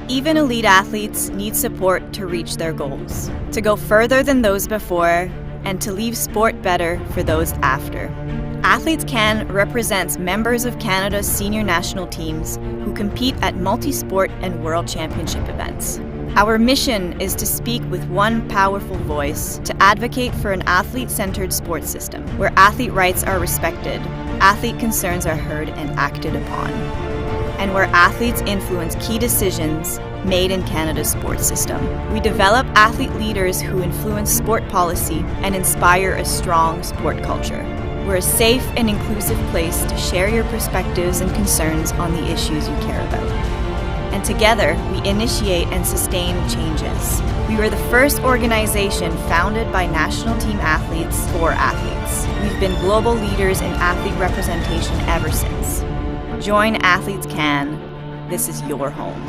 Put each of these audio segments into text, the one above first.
Even elite athletes need support to reach their goals, to go further than those before, and to leave sport better for those after. Athletes Can represents members of Canada's senior national teams who compete at multi-sport and world championship events. Our mission is to speak with one powerful voice to advocate for an athlete-centered sports system where athlete rights are respected, athlete concerns are heard and acted upon, and where athletes influence key decisions made in Canada's sports system. We develop athlete leaders who influence sport policy and inspire a strong sport culture. We're a safe and inclusive place to share your perspectives and concerns on the issues you care about. And together, we initiate and sustain changes. We were the first organization founded by national team athletes for athletes. We've been global leaders in athlete representation ever since. Join Athletes Can. This is your home.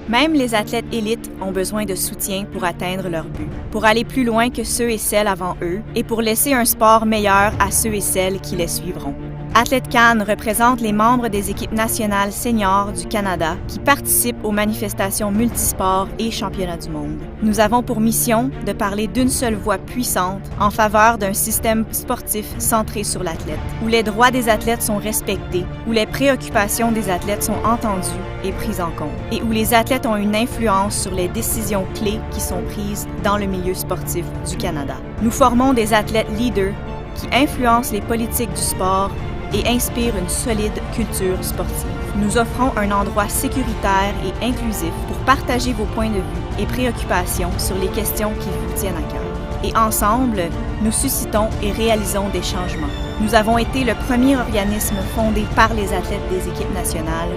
Même les athlètes élites ont besoin de soutien pour atteindre leur but, pour aller plus loin que ceux et celles avant eux et pour laisser un sport meilleur à ceux et celles qui les suivront. Athlètes Can représente les membres des équipes nationales seniors du Canada qui participent aux manifestations multisports et championnats du monde. Nous avons pour mission de parler d'une seule voix puissante en faveur d'un système sportif centré sur l'athlète, où les droits des athlètes sont respectés, où les préoccupations des athlètes sont entendues et prises en compte, et où les athlètes ont une influence sur les décisions clés qui sont prises dans le milieu sportif du Canada. Nous formons des athlètes leaders qui influencent les politiques du sport et inspire une solide culture sportive. Nous offrons un endroit sécuritaire et inclusif pour partager vos points de vue et préoccupations sur les questions qui vous tiennent à cœur. Et ensemble, nous suscitons et réalisons des changements. Nous avons été le premier organisme fondé par les athlètes des équipes nationales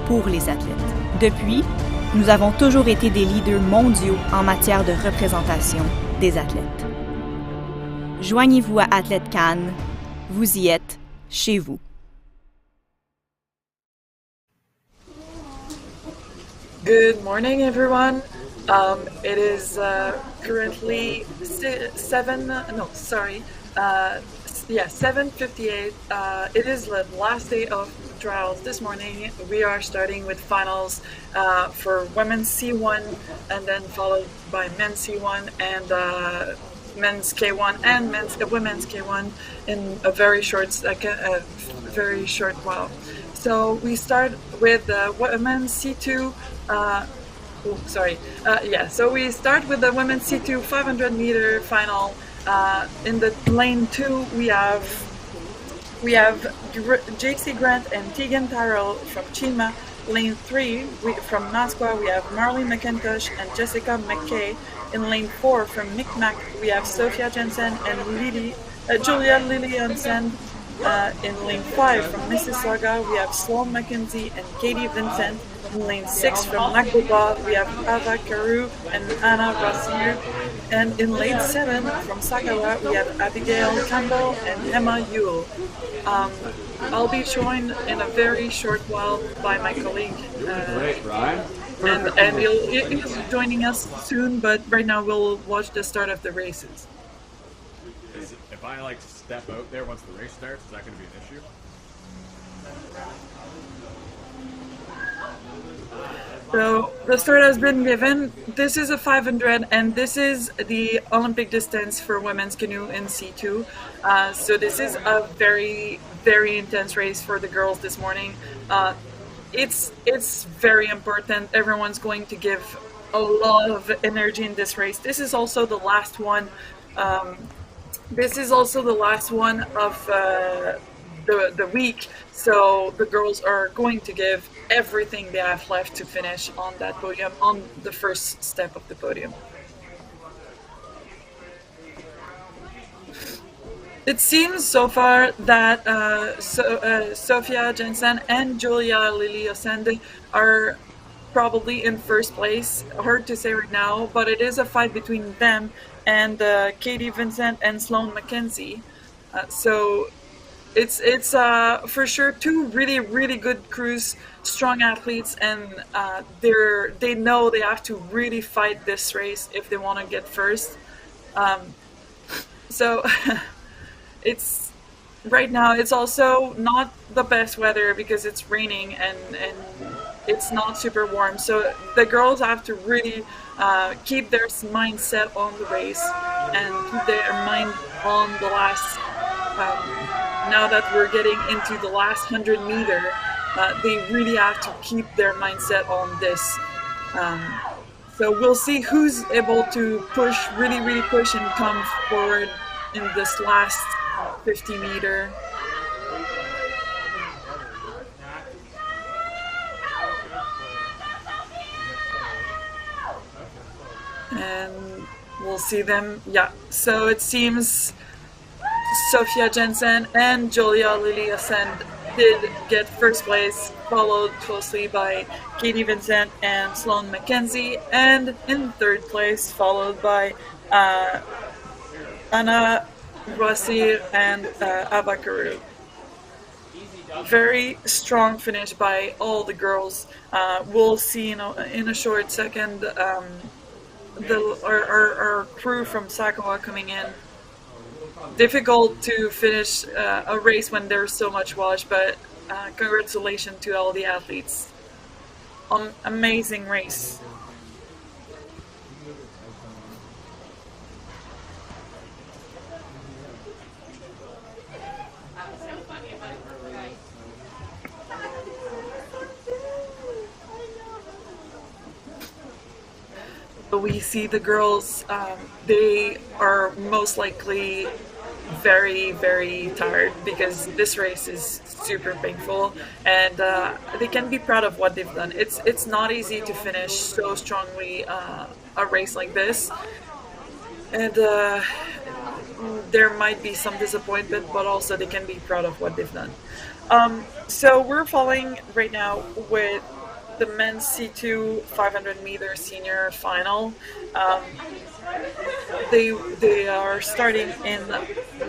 pour les athlètes. Depuis, nous avons toujours été des leaders mondiaux en matière de représentation des athlètes. Joignez-vous à Athlètes Can, vous y êtes chez vous. Good morning, everyone. It is currently 7:58. It is the last day of trials this morning. We are starting with finals for women's C1 and then followed by men's C1 and men's K1 and women's K1 in a very short while. So we start with the women's C2. So we start with the women's C2 500-meter final. In the lane 2, we have JC Grant and Tegan Tyrrell from Chima. Lane 3, from Masqua, we have Marley McIntosh and Jessica McKay. In lane 4, from Micmac, we have Sophia Jensen and Julia Lilliansen. In lane 5, from Mississauga, we have Sloan McKenzie and Katie Vincent. In lane 6, from Magboba, we have Ava Carew and Anna Rossier. And in lane 7, from Sakawa, we have Abigail Campbell and Emma Yule. I'll be joined in a very short while by my colleague. And he's joining us soon, but right now we'll watch the start of the races. If I step out there once the race starts, is that going to be an issue? So the start has been given. This is a 500 and this is the Olympic distance for women's canoe in C2. So this is a very, very intense race for the girls this morning. It's very important. Everyone's going to give a lot of energy in this race. This is also the last one. This is also the last one of the week. So the girls are going to give everything they have left to finish on that podium, on the first step of the podium. It seems so far that Sophia Jensen and Julia Lilliansen are probably in first place. Hard to say right now, but it is a fight between them and Katie Vincent and Sloan McKenzie. So it's for sure two really, really good crews, strong athletes, and they know they have to really fight this race if they want to get first. So right now it's also not the best weather because it's raining and it's not super warm. So the girls have to really keep their mindset on the race and keep their mind on the last. Now that we're getting into the last 100 meter, they really have to keep their mindset on this. Um, so we'll see who's able to push, really, really push and come forward in this last 50 meter. And we'll see them. Yeah, so it seems Sophia Jensen and Julia Liliasand did get first place, followed closely by Katie Vincent and Sloane McKenzie, and in third place, followed by Anna Rossi and Abakaru. Very strong finish by all the girls. We'll see in a short second our crew from Sakawa coming in. Difficult to finish a race when there's so much wash, but congratulations to all the athletes. Amazing race. We see the girls, they are most likely very, very tired because this race is super painful, and they can be proud of what they've done. It's not easy to finish so strongly a race like this, and there might be some disappointment, but also they can be proud of what they've done. So we're following right now with the men's C2 500-meter senior final. They are starting in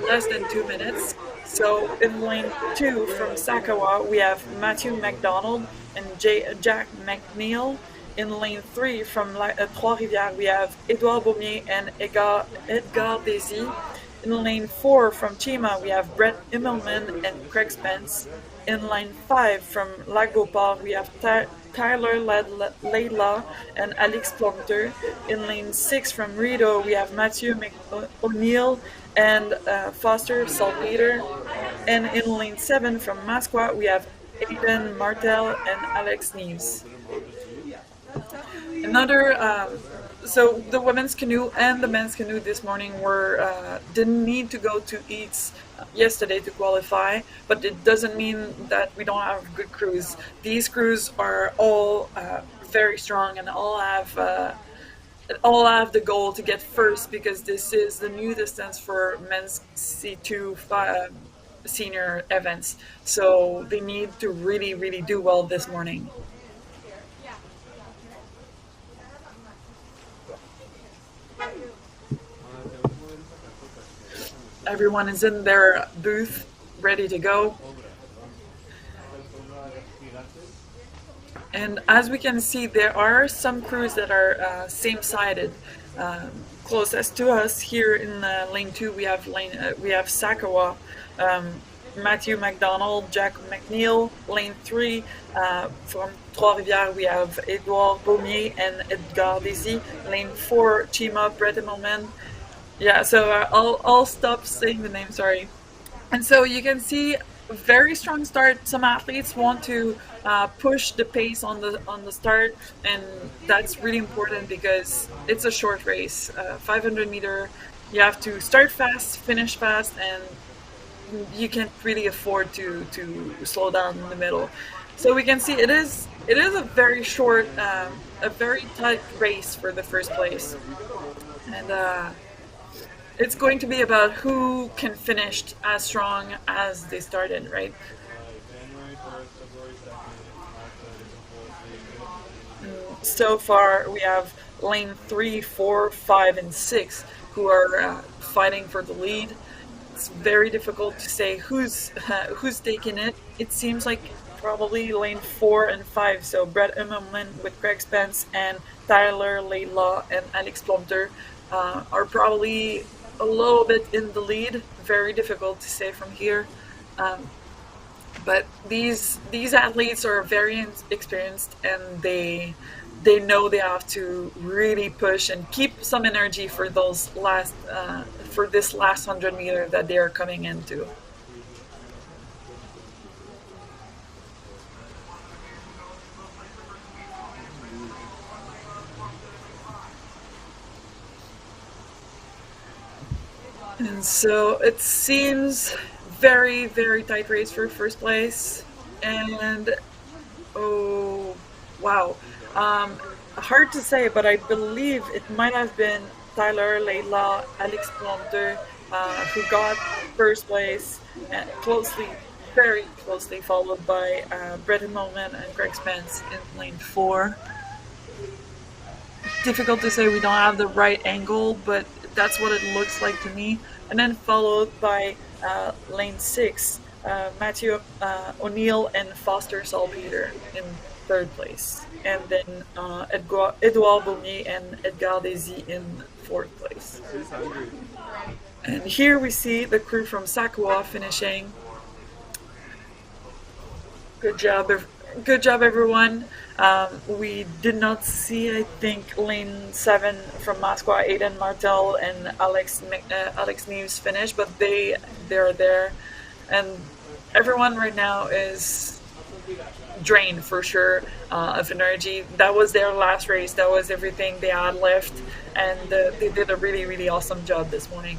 less than 2 minutes. So in lane 2 from Sakawa, we have Matthew McDonald and Jack McNeil. In lane 3 from Trois-Rivières, we have Edouard Beaumier and Edgar Desi. In lane 4 from Chima, we have Brett Immelman and Craig Spence. In lane 5 from Lac-Beauport, we have Tyler Leila and Alex Plumter. In lane 6 from Rideau, we have Matthew O'Neill and Foster Salpeter. And in lane 7 from Masqua, we have Aiden Martel and Alex Neves. So the women's canoe and the men's canoe this morning didn't need to go to Eats yesterday to qualify, but it doesn't mean that we don't have good crews. These crews are all very strong and all have the goal to get first because this is the new distance for men's C2 senior events. So they need to really, really do well this morning. Everyone is in their booth, ready to go. And as we can see, there are some crews that are same-sided. Closest to us here in lane 2, we have Sakawa, Matthew McDonald, Jack McNeil. Lane 3 from Trois-Rivières, we have Edouard Beaumier and Edgar Desi. Lane 4, Chima, Brett Immelman. Yeah, so I'll stop saying the name, sorry. And so you can see a very strong start. Some athletes want to push the pace on the start, and that's really important because it's a short race. 500 meter, you have to start fast, finish fast, and you can't really afford to slow down in the middle. So we can see it is a very short, a very tight race for the first place, and it's going to be about who can finish as strong as they started, right? And so far, we have lane 3, 4, 5, and 6 who are fighting for the lead. It's very difficult to say who's taking it. It seems like probably lane 4 and 5. So Brett Immelman with Craig Spence and Tyler Leila and Alex Plumter are probably a little bit in the lead. Very difficult to say from here. But these athletes are very experienced, and they know they have to really push and keep some energy for those last for this last 100 meter that they are coming into. And so it seems very, very tight race for first place. And oh, wow. Um, Hard to say, but I believe it might have been Tyler, Leila, Alex Plante, who got first place, and closely, very closely followed by Bretton Molman and Greg Spence in lane 4. Difficult to say, we don't have the right angle, but that's what it looks like to me. And then followed by lane 6, Matthew O'Neill and Foster Salpeter in third place. And then Edouard Beaumier and Edgar Desi in fourth place. And here we see the crew from Sakwa finishing. Good job, everyone. We did not see, I think, lane 7 from Moscow, Aiden Martel and Alex Neves finish, but they're there, and everyone right now is drained for sure of energy. That was their last race. That was everything they had left, and they did a really, really awesome job this morning.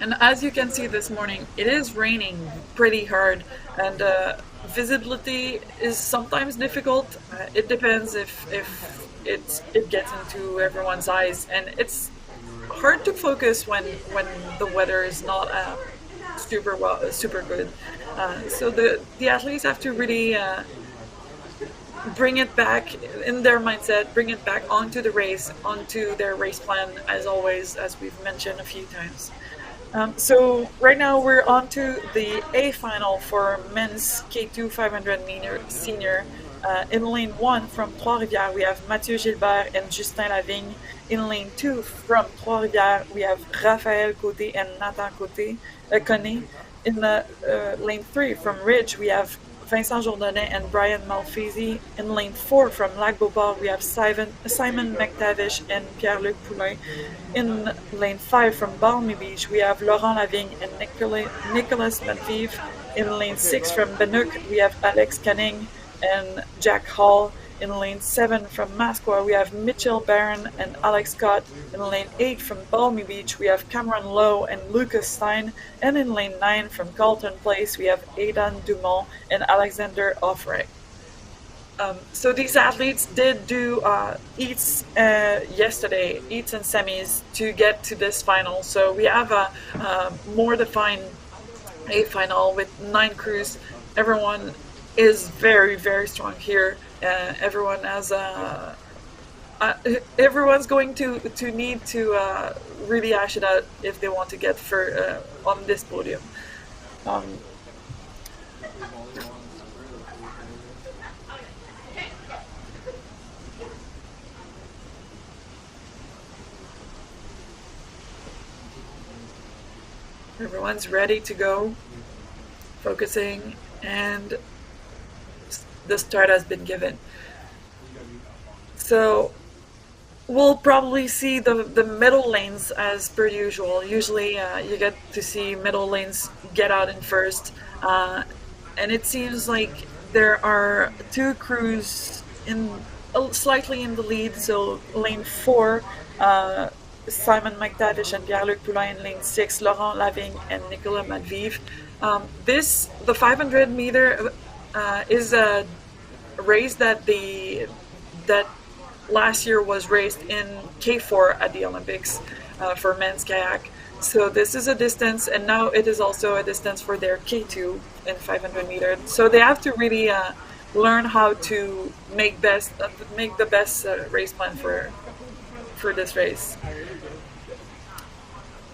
And as you can see this morning, it is raining pretty hard, and visibility is sometimes difficult. It depends if it gets into everyone's eyes, and it's hard to focus when the weather is not super good. So the athletes have to really bring it back in their mindset, bring it back onto the race, onto their race plan, as always, as we've mentioned a few times. So right now we're on to the A final for men's K2 500 meter senior. In lane 1 from Trois-Rivières, we have Mathieu Gilbert and Justin Lavigne. In lane 2 from Trois-Rivières, we have Raphaël Côté and Nathan Conné. In lane 3 from Ridge, we have Vincent Jourdanet and Brian Malfisi. In lane 4 from Lac-Beauport, we have Simon McTavish and Pierre-Luc Poulain. In lane 5 from Balmy Beach, we have Laurent Lavigne and Nicolas Matviv. In lane 6 from Banook, we have Alex Canning and Jack Hall. In lane 7 from Masqua, we have Mitchell Barron and Alex Scott. In lane 8 from Balmy Beach, we have Cameron Lowe and Lucas Stein. And in lane 9 from Carlton Place, we have Aidan Dumont and Alexander Offrey. So these athletes did do heats yesterday, heats and semis, to get to this final. So we have a more defined A final with 9 crews. Everyone is very, very strong here. Everyone has everyone's going to need to really hash it out if they want to get on this podium. Everyone's ready to go, focusing, and the start has been given. So we'll probably see the middle lanes as per usual. Usually you get to see middle lanes get out in first, and it seems like there are 2 crews slightly in the lead. So lane 4, Simon McTavish and Pierre-Luc Poulain. In lane 6, Laurent Lavigne and Nicolas Matviv. The 500 meter is a race that last year was raced in K4 at the Olympics for men's kayak. So this is a distance, and now it is also a distance for their K2 in 500 meters. So they have to really learn how to make the best race plan for this race.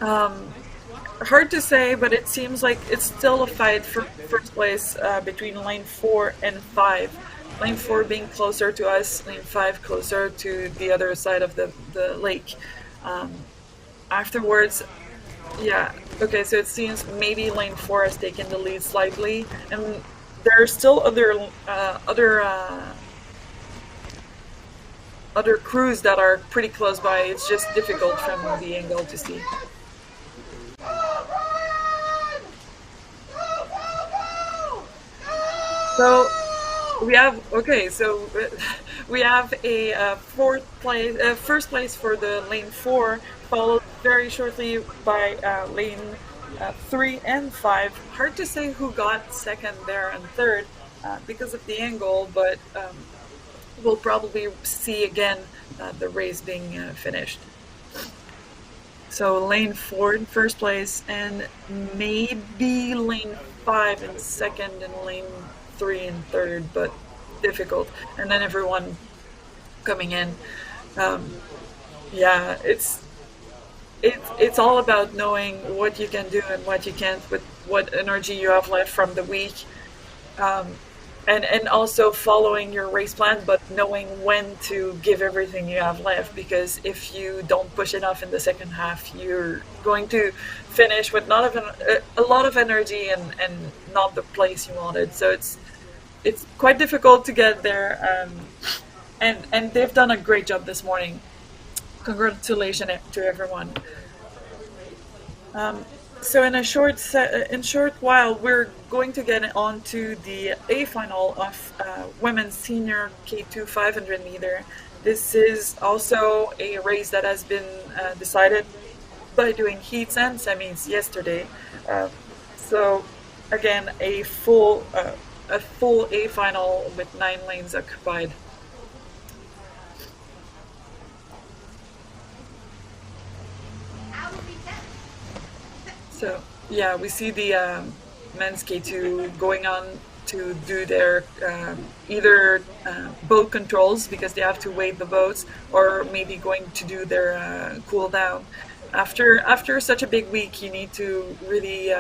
Hard to say, but it seems like it's still a fight for first place between lane 4 and 5. lane 4 being closer to us, lane 5 closer to the other side of the lake. Afterwards, yeah, okay, so it seems maybe lane 4 has taken the lead slightly, and there are still other crews that are pretty close by. It's just difficult from the angle to see. So we have we have a first place for the lane 4, followed very shortly by lane 3 and 5. Hard to say who got second there and third because of the angle, but we'll probably see again the race being finished. So lane 4 in first place, and maybe lane 5 in second, and lane 3 in third, but difficult. And then everyone coming in. Yeah, it's all about knowing what you can do and what you can't with what energy you have left from the week. And also following your race plan, but knowing when to give everything you have left, because if you don't push enough in the second half, you're going to finish with a lot of energy and not the place you wanted. So it's quite difficult to get there, and they've done a great job this morning. Congratulations to everyone. So in a short while, we're going to get on to the A final of women's senior K2 500 meter. This is also a race that has been decided by doing heats and semis yesterday. So again, a full A final with 9 lanes occupied. So yeah, we see the men's K2 going on to do their either boat controls, because they have to wait the boats, or maybe going to do their cool down. After such a big week, you need to really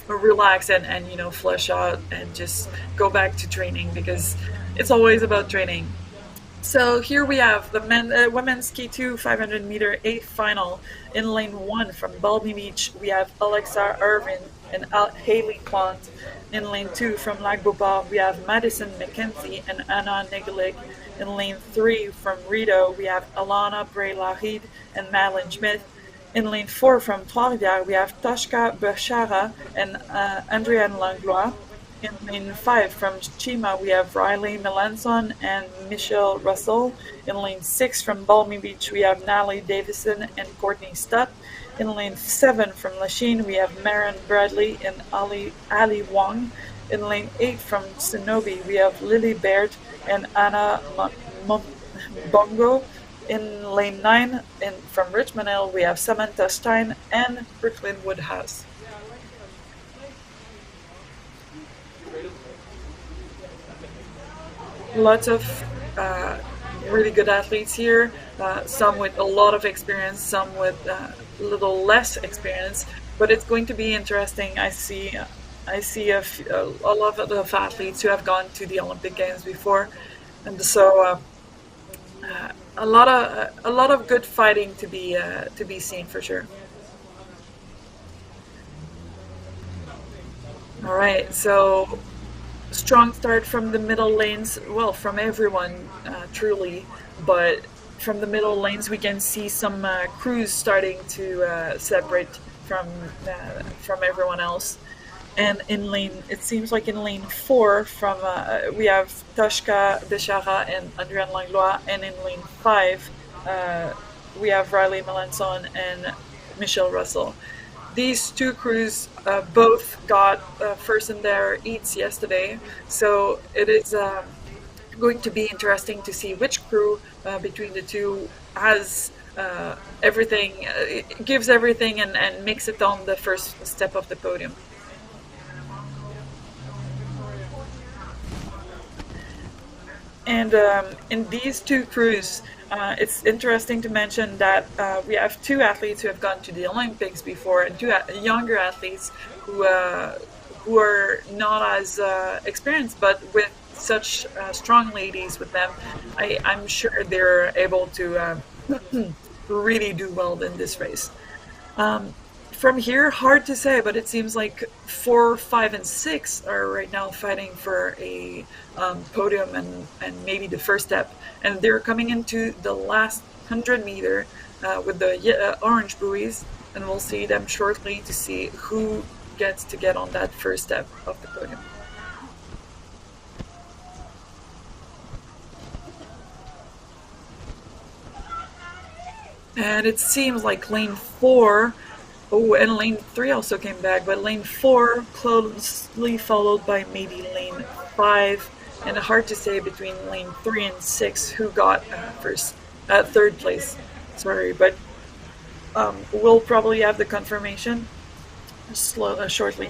relax and flush out and just go back to training, because it's always about training. So here we have the women's K2 500 meter A final. In lane 1 from Balmy Beach, we have Alexa Irvin and Haley Plant. In lane 2 from Lac Beauport, we have Madison McKenzie and Anna Negelik. In lane 3 from Rideau, we have Alana Bray-Lahide and Madeline Schmidt. In lane 4 from Trois-Rivières, we have Toshka Bechara and Andrienne Langlois. In lane 5 from Chima, we have Riley Melanson and Michelle Russell. In lane 6 from Balmy Beach, we have Natalie Davison and Courtney Stutt. In lane 7 from Lachine, we have Maren Bradley and Ali Wong. In lane 8 from Sonobe, we have Lily Baird and Anna Bongo. In lane 9 from Richmond Hill, we have Samantha Stein and Brooklyn Woodhouse. Lots of really good athletes here, some with a lot of experience, some with a little less experience, but it's going to be interesting. I see a lot of athletes who have gone to the Olympic Games before, and so a lot of good fighting to be seen for sure. All right, so strong start from the middle lanes, well, from everyone, truly, but from the middle lanes we can see some crews starting to separate from everyone else. And it seems like in lane 4 from we have Toshka Bechara and Andrienne Langlois, and in lane 5 we have Riley Melanson and Michelle Russell. These two crews both got first in their heats yesterday, so it is going to be interesting to see which crew between the two has everything, gives everything, and makes it on the first step of the podium. And in these two crews, it's interesting to mention that we have 2 athletes who have gone to the Olympics before, and 2 younger athletes who who are not as experienced, but with such strong ladies with them, I'm sure they're able to really do well in this race. Um, from here, hard to say, but it seems like 4, 5, and 6 are right now fighting for a podium and maybe the first step. And they're coming into the last 100 meter with the orange buoys, and we'll see them shortly to see who gets to get on that first step of the podium. And it seems like lane 4, oh, and lane 3 also came back, but lane 4 closely followed by maybe lane 5, and hard to say between lane 3 and 6 who got third place. Sorry, but we'll probably have the confirmation shortly.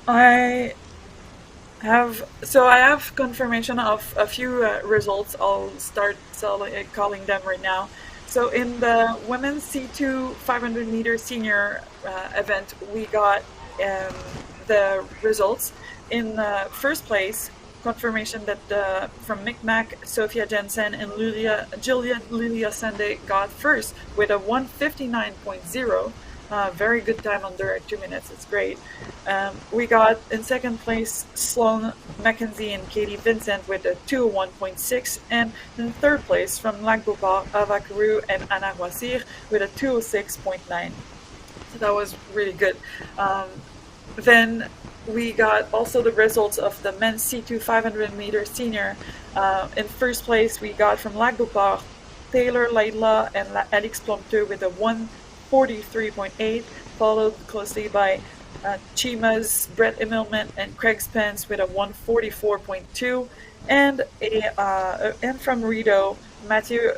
I have confirmation of a few results. I'll start calling them right now. So in the women's C2 500-meter senior event, we got the results. In first place, confirmation that from Micmac, Sophia Jensen and Julia Sunday got first with a 1:59.0. Very good time under 2 minutes. It's great. We got in second place Sloan Mackenzie and Katie Vincent with a 2:01.6, and in third place from Lac-Beauport, Ava Carew and Anna Roissir with a 2:06.9. So that was really good. Then we got also the results of the men's C2 500-meter senior. In first place, we got from Lac-Beauport Taylor Laidlaw and Alex Plumteur with a 1:43.8, followed closely by Chima's Brett Immelman and Craig Spence with a 1:44.2, and from Rideau, Mathieu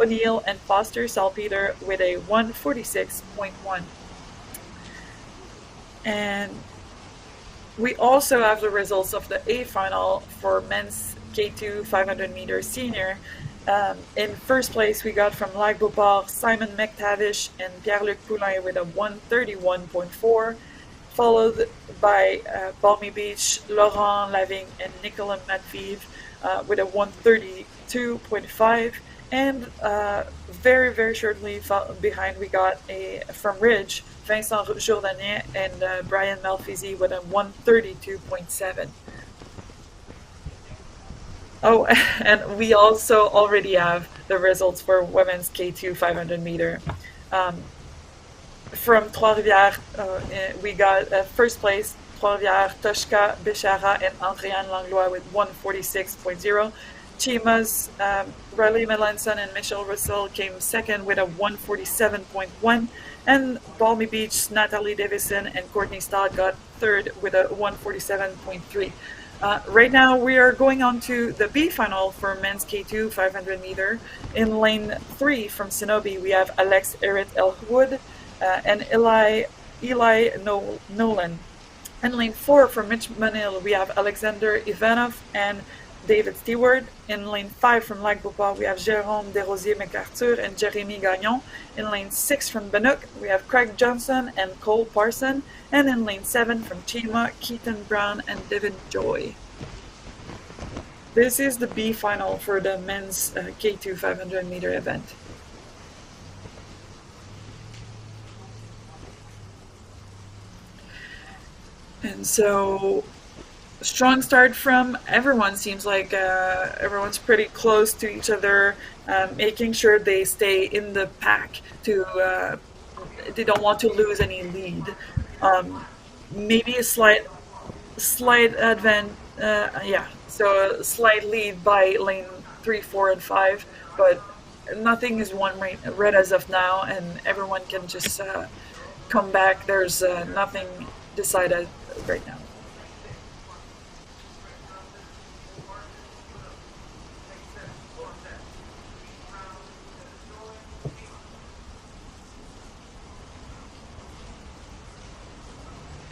O'Neill and Foster Salpeter with a 1:46.1. And we also have the results of the A final for men's K2 500-meter senior. In first place, we got from Lac-Beauport Simon McTavish and Pierre-Luc Poulain with a 1:31.4, followed by Balmy Beach, Laurent Lavigne and Nicolas Matviv with a 1:32.5. And very, very shortly behind, we got from Ridge, Vincent Jourdanet and Brian Malfizi with a 1:32.7. Oh, and we also already have the results for women's K2 500-meter. From Trois-Rivières, we got first place, Trois-Rivières, Toshka Bishara and Andréane Langlois with 1:46.0. Chima's Riley Melanson and Michelle Russell came second with a 1:47.1. And Balmy Beach's Natalie Davison and Courtney Stott got third with a 1:47.3. Right now, we are going on to the B final for men's K2 500-meter. In lane 3 from Sinobi, we have Alex Erit Elwood and Eli Nolan. In lane 4 from Mitch-Manil, we have Alexander Ivanov and David Stewart. In lane 5 from Lac-Beauport, we have Jérôme Desrosiers-McArthur and Jérémy Gagnon. In lane 6 from Banook, we have Craig Johnson and Cole Parson. And in lane 7 from Chima, Keaton Brown and Devin Joy. This is the B final for the men's K2 500-meter event. And so, strong start from everyone. Seems like everyone's pretty close to each other, making sure they stay in the pack. They don't want to lose any lead. Maybe a slight advance. So a slight lead by lane 3, 4, and 5, but nothing is won right as of now, and everyone can just come back. There's nothing decided right now.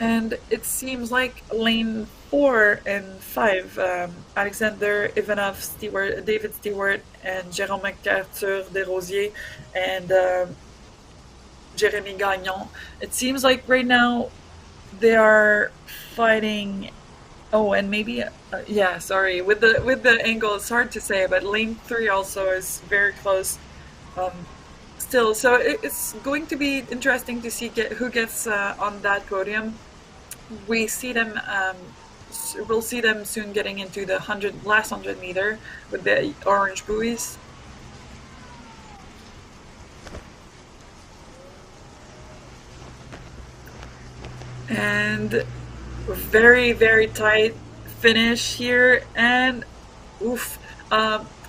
And it seems like lane 4 and 5, Alexander Ivanov, David Stewart, and Jérôme McArthur Desrosiers, and Jeremy Gagnon. It seems like right now they are fighting. Oh, and maybe yeah. Sorry, with the angle, it's hard to say. But lane three also is very close. Um, Still, so it's going to be interesting to see who gets on that podium. We see them. We'll see them soon getting into the last 100 meter with the orange buoys. And very very tight finish here, and oof,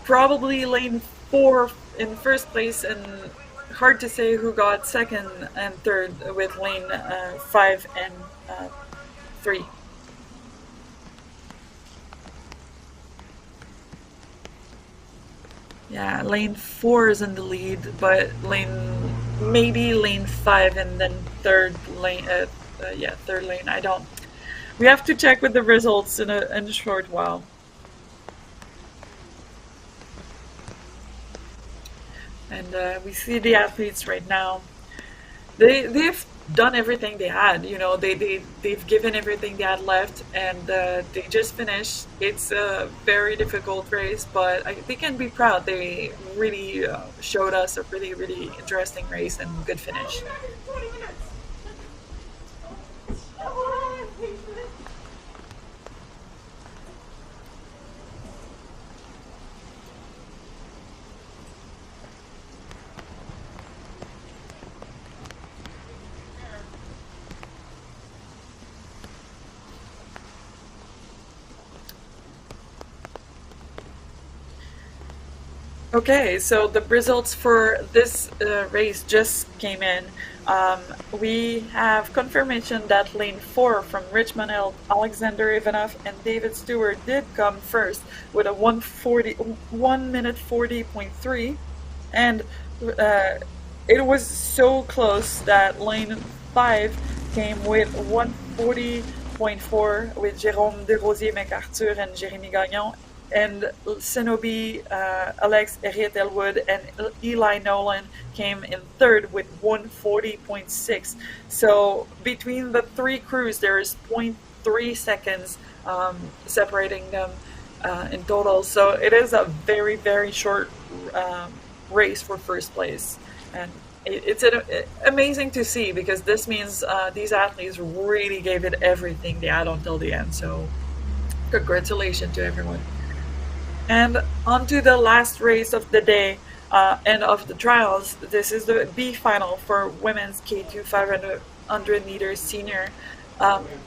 probably lane four in first place, and hard to say who got second and third with lane five and three. Yeah, lane four is in the lead, but maybe lane five and then third lane. Yeah, third lane. I don't. We have to check with the results in a short while. And we see the athletes right now. They've done everything they had. You know, they've given everything they had left, and they just finished. It's a very difficult race, but they can be proud. They really showed us a really really interesting race and good finish. Okay, so the results for this race just came in. We have confirmation that lane 4 from Richmond Hill, Alexander Ivanov and David Stewart did come first with a 1 minute 40.3, and it was so close that lane 5 came with 140.4 with Jérôme Desrosiers MacArthur and Jérémy Gagnon, and Cenobi, Alex Harriet Elwood, and Eli Nolan came in third with 140.6. So between the three crews, there is 0.3 seconds separating them in total. So it is a very, very short race for first place. And it's amazing to see, because this means these athletes really gave it everything they had until the end. So congratulations to everyone. And on to the last race of the day and of the trials. This is the B final for women's K2 500 meters senior.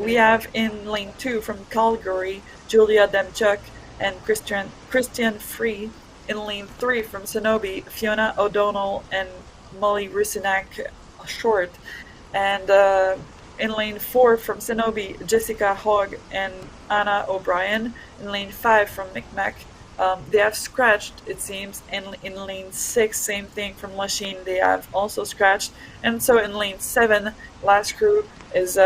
We have in lane 2 from Calgary, Julia Demchuk and Christian Free. In lane 3 from Cenobi, Fiona O'Donnell and Molly Rusinak Short. And in lane 4 from Cenobi, Jessica Hogg and Anna O'Brien. In lane 5 from Micmac, they have scratched, it seems, and in lane 6, same thing from Lachine, they have also scratched. And so in lane 7, last crew is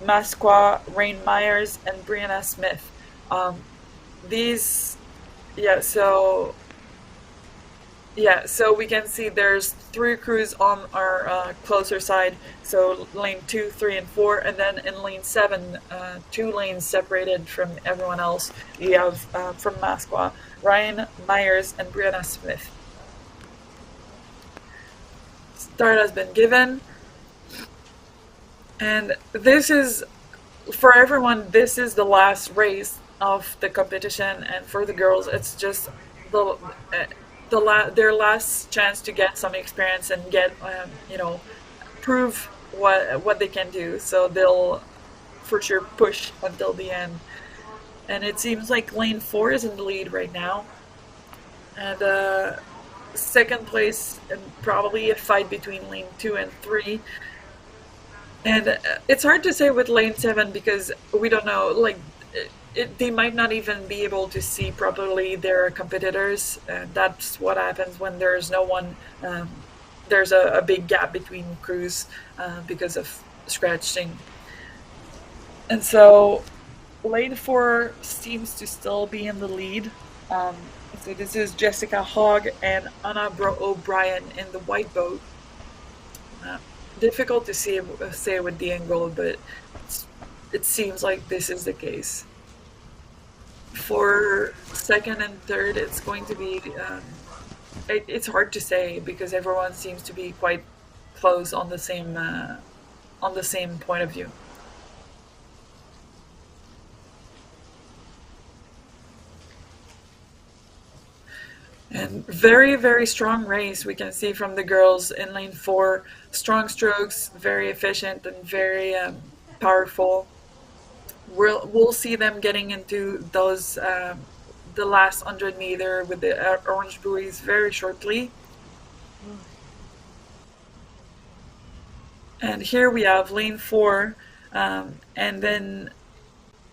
Masqua, Rain Myers, and Brianna Smith. So we can see there's 3 crews on our closer side. So lane 2, 3, and 4, and then in lane 7, 2 lanes separated from everyone else. We have from Masqua, Ryan Myers and Brianna Smith. Start has been given, and this is, for everyone, this is the last race of the competition, and for the girls, it's just their last chance to get some experience and get prove what they can do. So they'll for sure push until the end. And it seems like lane 4 is in the lead right now, and second place, and probably a fight between lane 2 and 3. And it's hard to say with lane 7, because we don't know, they might not even be able to see properly their competitors. That's what happens when there's no one. There's a big gap between crews because of scratching. And so lane 4 seems to still be in the lead. So this is Jessica Hogg and Anna O'Brien in the white boat. Difficult to say with the angle, but it seems like this is the case. For second and third, it's going to be. It's hard to say because everyone seems to be quite close on the same point of view. And very, very strong race we can see from the girls in lane four. Strong strokes, very efficient and very powerful. We'll see them getting into those the last 100 meter with the orange buoys very shortly. And here we have lane four, and then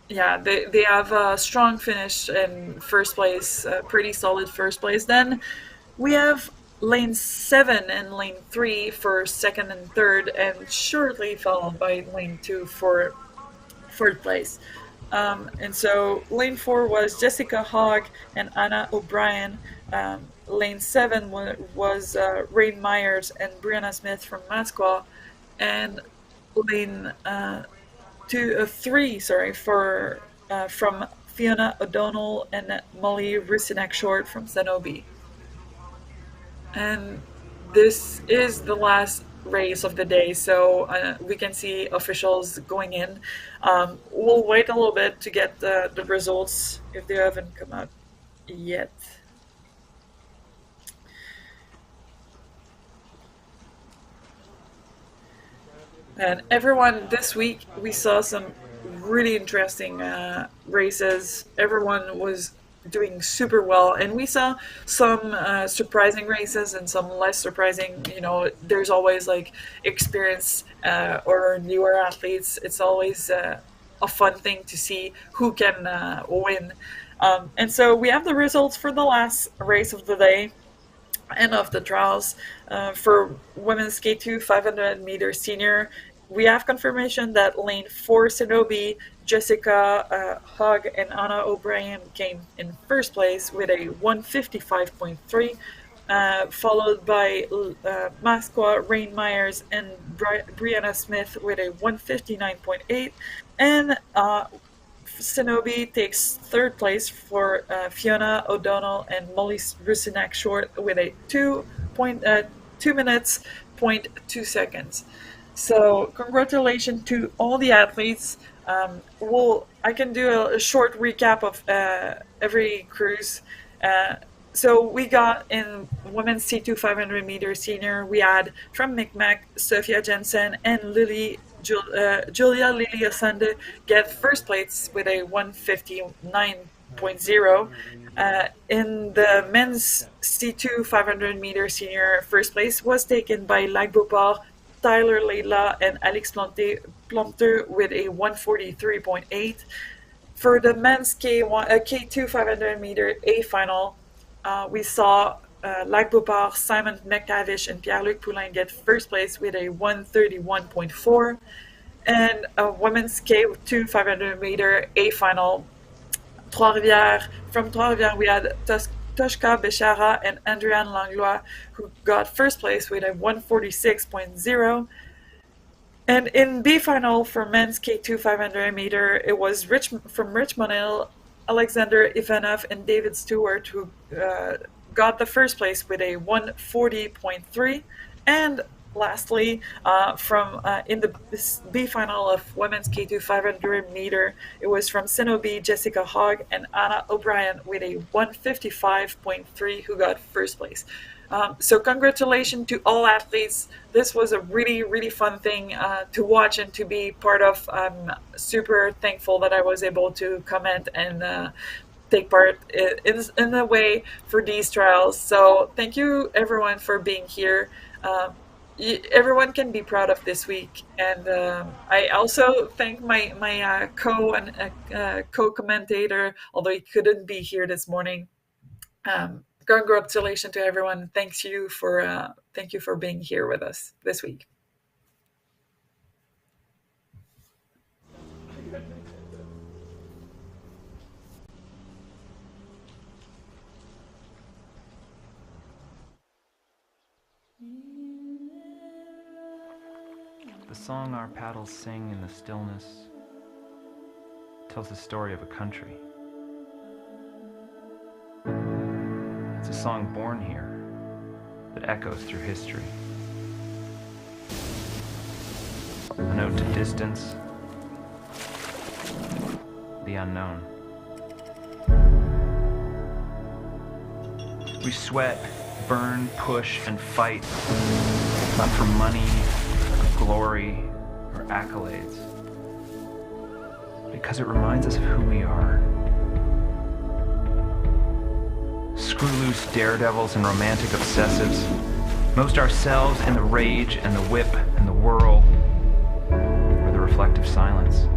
yeah, they have a strong finish in first place, pretty solid first place. Then we have lane seven and lane three for second and third, and shortly followed by lane two for fourth place. And so lane four was Jessica Hogg and Anna O'Brien. Lane seven was Rain Myers and Brianna Smith from Masqua, and lane three, sorry, for from Fiona O'Donnell and Molly Rusinek Short from Zenobi. And this is the last race of the day, so we can see officials going in. We'll wait a little bit to get the results if they haven't come out yet. And everyone, this week we saw some really interesting races. Everyone was doing super well, and we saw some surprising races and some less surprising. You know, there's always like experience or newer athletes. It's always a fun thing to see who can win. And so we have the results for the last race of the day and of the trials for women's K2 500-meter senior. We have confirmation that lane 4 Shinobi, Jessica Hogg, and Anna O'Brien came in first place with a 155.3, followed by Masqua, Rain Myers, and Brianna Smith with a 159.8, and Shinobi takes third place for Fiona O'Donnell and Molly Rusinek Short with a 2 minutes, 0.2 seconds. So congratulations to all the athletes. I can do a short recap of every cruise. So we got in women's C2 500-meter senior, we had from Micmac, Sophia Jensen and Julia Lily Asande get first place with a 159.0. In the men's C2 500-meter senior, first place was taken by Lac Beauport, Tyler Leila, and Alex Plumter with a 143.8. For the men's K2 500-meter A final, we saw Lac Beauport, Simon McTavish, and Pierre-Luc Poulin get first place with a 131.4. And a women's K2 500-meter A final, Trois-Rivières. From Trois-Rivières, we had Toshka Bechara and Andriane Langlois, who got first place with a 146.0. And in B final for men's K2 500-meter, it was from Richmond Hill, Alexander Ivanov and David Stewart, who got the first place with a 140.3. And lastly, in the B final of women's K2 500-meter, it was from Shinobi, Jessica Hogg, and Anna O'Brien with a 155.3, who got first place. So congratulations to all athletes. This was a really, really fun thing to watch and to be part of. I'm super thankful that I was able to comment and take part in a way for these trials. So thank you everyone for being here. Everyone can be proud of this week, and I also thank my co-commentator, although he couldn't be here this morning. Congratulations to everyone. Thank you for being here with us this week. The song our paddles sing in the stillness tells the story of a country. It's a song born here that echoes through history. A note to distance, the unknown. We sweat, burn, push, and fight, not for money, or glory, or accolades, because it reminds us of who we are. Screw loose daredevils and romantic obsessives, most ourselves in the rage and the whip and the whirl, or the reflective silence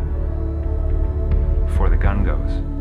before the gun goes.